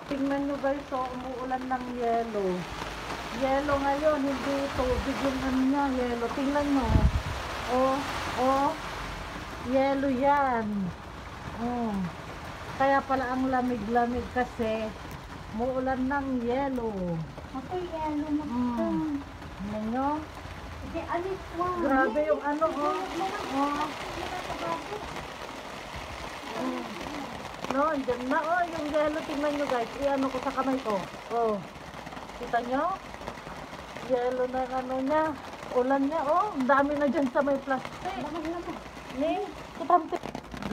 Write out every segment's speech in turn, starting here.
Tingnan nyo guys, so umuulan ng yelo. Yelo ngayon, hindi tubig yung ano niya, yelo. Tingnan nyo. Oh, oh, yelo yan. Oh. Kaya pala ang lamig-lamig kasi umuulan ng yelo. Okay, yelo mo. Tingnan nyo. Kasi alis mo. Grabe yung ano, oh. Oh. No, andyan na, oh, yung yelo, tingnan nyo guys, i-ano ko sa kamay ko, oh, kita nyo, yelo na yung ano niya, ulan niya, oh, ang dami na dyan sa may plastic,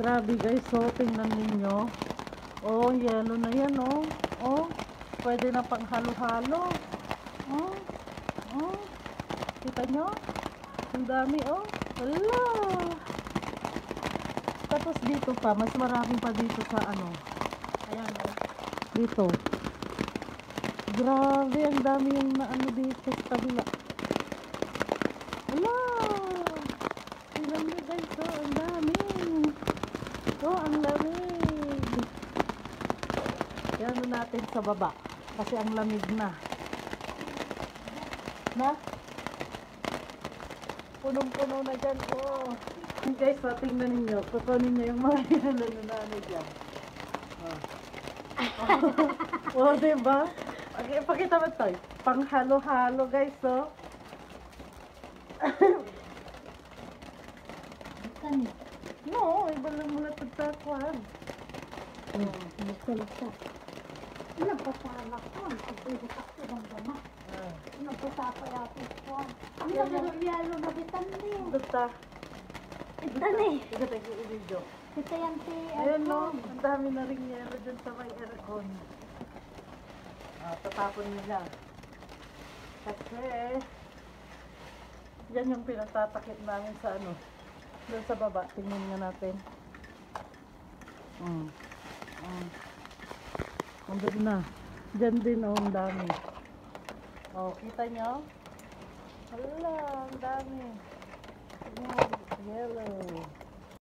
grabe guys, so, tingnan ninyo, oh, yelo na yan, oh, pwede na pang halo-halo, oh, kita nyo, ang dami, oh, wala. Tapos dito pa, mas maraming pa dito sa ano. Ayan, dito. Grabe, ang dami yung naano dito sa kabila. Wala! Tingnan nyo guys, oh, ang dami. Oh, ang lamig. Yan natin sa baba. Kasi ang lamig na. Na? Punong-puno na dyan, oh. Guys, so, tingnan ninyo. Kukunin nyo yung mga yelo na ano dyan. Oh, diba? Okay, pakita mo ito. Pang halo-halo, guys, so. No, iba lang mula pagtakuan. Nagsalita. Nagpasala ko. Nagpasala ko ng dama. Nagpasala yata ko. Ano na yelo na bitan niyo? Basta. Bitan eh. Ika tayo yung video. Kita yan si Ayun no, ang dami na rin yelo dyan sa may aircon. Tatapon nila. Kasi, yan yung pinatatakip namin sa ano. Doon sa baba, tingnan nga natin. Andun na. Diyan din, oh, ang dami. Oh, kita nyo? Hala, ang dami. Yellow.